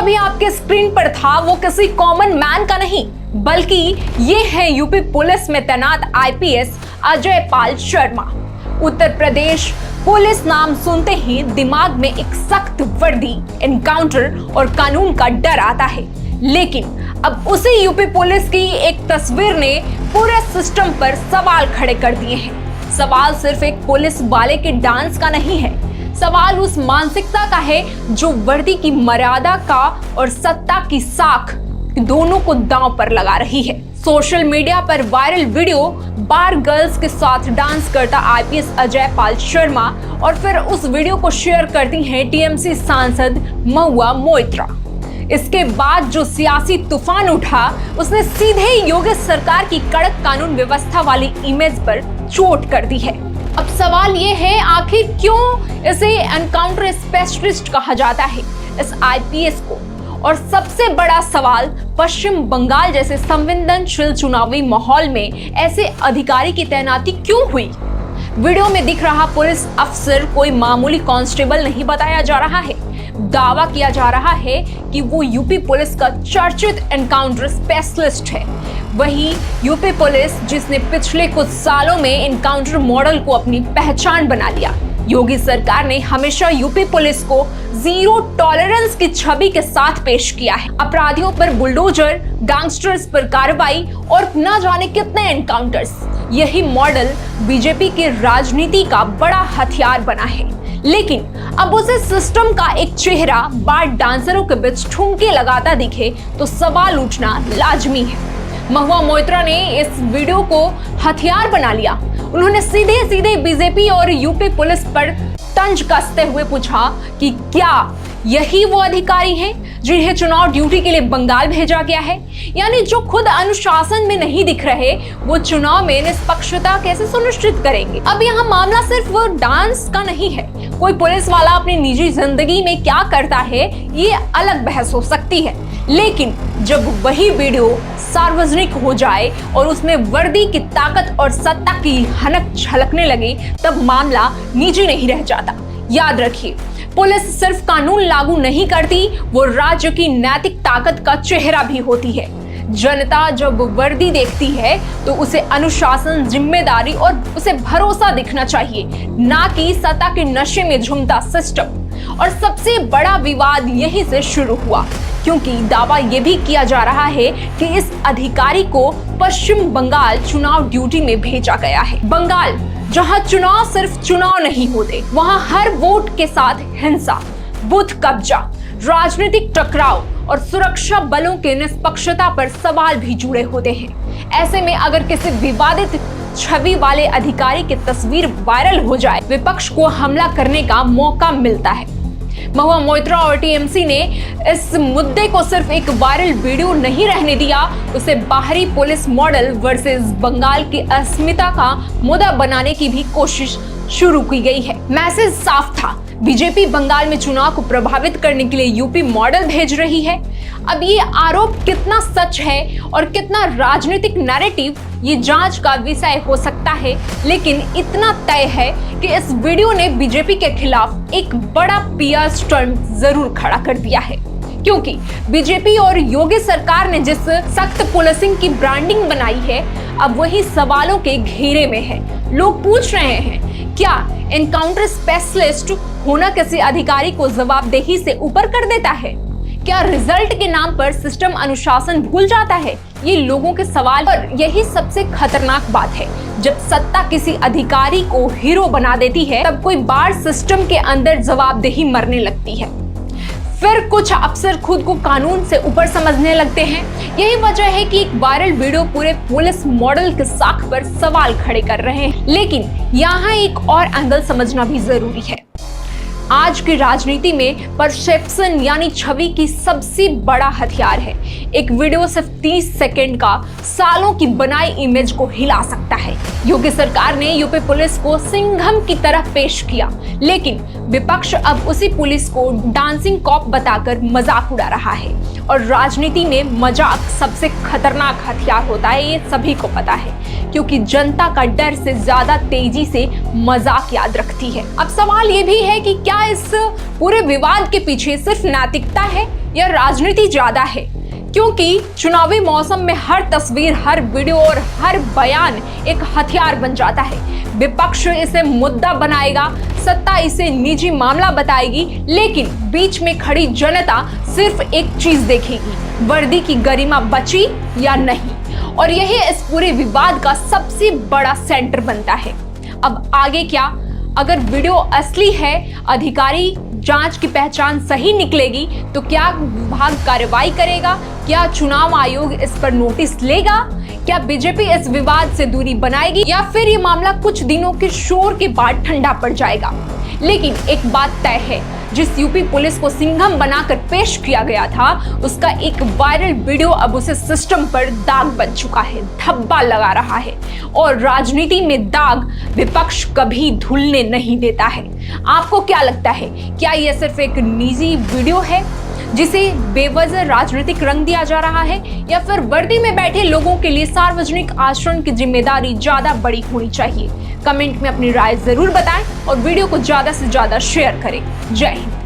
अभी आपके स्क्रीन पर था वो किसी कॉमन मैन का नहीं, बल्कि ये है यूपी पुलिस में तैनात आईपीएस अजय पाल शर्मा। उत्तर प्रदेश पुलिस नाम सुनते ही दिमाग में एक सख्त वर्दी, एनकाउंटर और कानून का डर आता है। लेकिन अब उसी यूपी पुलिस की एक तस्वीर ने पूरे सिस्टम पर सवाल खड़े कर दिए हैं। सवाल सिर्फ एक पुलिस वाले के डांस का नहीं है, सवाल उस मानसिकता का है जो वर्दी की मर्यादा का और सत्ता की साख दोनों को दांव पर लगा रही है। सोशल मीडिया पर वायरल वीडियो बार गर्ल्स के साथ डांस करता आईपीएस अजय पाल शर्मा और फिर उस वीडियो को शेयर करती हैं टीएमसी सांसद महुआ मोइत्रा। इसके बाद जो सियासी तूफान उठा उसने सीधे योगी सरकार की कड़क कानून व्यवस्था वाली इमेज पर चोट कर दी है। अब सवाल ये है, आखिर क्यों इसे एनकाउंटर स्पेशलिस्ट कहा जाता है इस आईपीएस को? और सबसे बड़ा सवाल, पश्चिम बंगाल जैसे संवेदनशील चुनावी माहौल में ऐसे अधिकारी की तैनाती क्यों हुई? वीडियो में दिख रहा पुलिस अफसर कोई मामूली कांस्टेबल नहीं बताया जा रहा है। दावा किया जा रहा है कि वो यूपी पुलिस का चर्चित एनकाउंटर स्पेशलिस्ट है। वही यूपी पुलिस जिसने पिछले कुछ सालों में एनकाउंटर मॉडल को अपनी पहचान बना लिया। योगी सरकार ने हमेशा यूपी पुलिस को जीरो टॉलरेंस की छवि के साथ पेश किया है। अपराधियों पर बुलडोजर, गैंगस्टर्स पर कार्रवाई और न जाने कितने एनकाउंटर्स। यही मॉडल बीजेपी की राजनीति का बड़ा हथियार बना है। लेकिन अब उसे सिस्टम का एक चेहरा बार डांसरों के बीच ठुमके लगाता दिखे तो सवाल उठना लाजमी है। महुआ मोइत्रा ने इस वीडियो को हथियार बना लिया। उन्होंने सीधे सीधे बीजेपी और यूपी पुलिस पर तंज कसते हुए पूछा कि क्या यही वो अधिकारी हैं जिन्हें चुनाव ड्यूटी के लिए बंगाल भेजा गया है? यानी जो खुद अनुशासन में नहीं दिख रहे, वो चुनाव में निष्पक्षता कैसे सुनिश्चित करेंगे? अब यहाँ मामला सिर्फ वो डांस का नहीं है। कोई पुलिस वाला अपनी निजी जिंदगी में क्या करता है ये अलग बहस हो सकती है, लेकिन जब वही वीडियो सार्वजनिक हो जाए और उसमें वर्दी की ताकत और सत्ता की हनक झलकने लगे, तब मामला निजी नहीं रह जाता। याद रखिए, पुलिस सिर्फ कानून लागू नहीं करती, वो राज्य की नैतिक ताकत का चेहरा भी होती है। जनता जब वर्दी देखती है तो उसे अनुशासन, जिम्मेदारी और उसे भरोसा दिखना चाहिए, ना कि सत्ता के नशे में झूमता सिस्टम। और सबसे बड़ा विवाद यहीं से शुरू हुआ, क्योंकि दावा यह भी किया जा रहा है कि इस अधिकारी को पश्चिम बंगाल चुनाव ड्यूटी में भेजा गया है। बंगाल जहां चुनाव सिर्फ चुनाव नहीं होते, वहां हर वोट के साथ हिंसा, बूथ कब्जा, राजनीतिक टकराव और सुरक्षा बलों के निष्पक्षता पर सवाल भी जुड़े होते हैं। ऐसे में अगर किसी विवादित छवि वाले अधिकारी की तस्वीर वायरल हो जाए, विपक्ष को हमला करने का मौका मिलता है। महुआ मोइत्रा और टीएमसी ने इस मुद्दे को सिर्फ एक वायरल वीडियो नहीं रहने दिया, उसे बाहरी पुलिस मॉडल वर्सेस बंगाल की अस्मिता का मुद्दा बनाने की भी कोशिश शुरू की गई है। मैसेज साफ था, बीजेपी बंगाल में चुनाव को प्रभावित करने के लिए यूपी मॉडल भेज रही है। अब ये आरोप कितना सच है और कितना राजनीतिक नैरेटिव, ये जांच का विषय हो सकता है, लेकिन इतना तय है कि इस वीडियो ने बीजेपी के खिलाफ एक बड़ा पीआर स्टंट जरूर खड़ा कर दिया है। क्योंकि बीजेपी और योगी सरकार ने जिस सख्त पुलिसिंग की ब्रांडिंग बनाई है, अब वही सवालों के घेरे में है। लोग पूछ रहे हैं, क्या एनकाउंटर स्पेशलिस्ट होना किसी अधिकारी को जवाबदेही से ऊपर कर देता है? क्या रिजल्ट के नाम पर सिस्टम अनुशासन भूल जाता है? ये लोगों के सवाल। और यही सबसे खतरनाक बात है, जब सत्ता किसी अधिकारी को हीरो बना देती है, तब कोई बार सिस्टम के अंदर जवाबदेही मरने लगती है। फिर कुछ अफसर खुद को कानून से ऊपर समझने लगते हैं। यही वजह है कि एक वायरल वीडियो पूरे पुलिस मॉडल के साख पर सवाल खड़े कर रहे हैं। लेकिन यहाँ एक और एंगल समझना भी जरूरी है। आज की राजनीति में परसेप्शन यानी छवि की सबसे बड़ा हथियार है। एक वीडियो सिर्फ 30 सेकंड का सालों की बनाई इमेज को हिला सकता है। योगी सरकार ने यूपी पुलिस को सिंघम की तरह पेश किया, लेकिन विपक्ष अब उसी पुलिस को डांसिंग कॉप बताकर मजाक उड़ा रहा है। और राजनीति में मजाक सबसे खतरनाक हथियार होता है, ये सभी को पता है, क्योंकि जनता का डर से ज्यादा तेजी से मजाक याद रखती है। अब सवाल ये भी है कि क्या इस पूरे विवाद के पीछे सिर्फ नैतिकता है या राजनीति ज्यादा है? क्योंकि चुनावी मौसम में हर तस्वीर, हर वीडियो और हर बयान एक हथियार बन जाता है। विपक्ष इसे मुद्दा बनाएगा, सत्ता इसे निजी मामला बताएगी, लेकिन बीच में खड़ी जनता सिर्फ एक चीज देखेगी, वर्दी की गरिमा बची या नहीं। और यही इस पूरे विवाद का सबसे बड़ा सेंटर बनता है। अब आगे क्या? अगर वीडियो असली है, अधिकारी जांच की पहचान सही निकलेगी, तो क्या विभाग कार्रवाई करेगा? क्या चुनाव आयोग इस पर नोटिस लेगा? क्या बीजेपी इस विवाद से दूरी बनाएगी, या फिर ये मामला कुछ दिनों के शोर के बाद ठंडा पड़ जाएगा? लेकिन एक बात तय है, जिस यूपी पुलिस को सिंघम बनाकर पेश किया गया था, उसका एक वायरल वीडियो अब उसे सिस्टम पर दाग बन चुका है, धब्बा लगा रहा है। और राजनीति में दाग विपक्ष कभी धुलने नहीं देता है। आपको क्या लगता है, क्या यह सिर्फ एक निजी वीडियो है जिसे बेवजह राजनीतिक रंग दिया जा रहा है, या फिर वर्दी में बैठे लोगों के लिए सार्वजनिक आचरण की जिम्मेदारी ज्यादा बड़ी होनी चाहिए? कमेंट में अपनी राय जरूर बताएं और वीडियो को ज्यादा से ज्यादा शेयर करें। जय हिंद।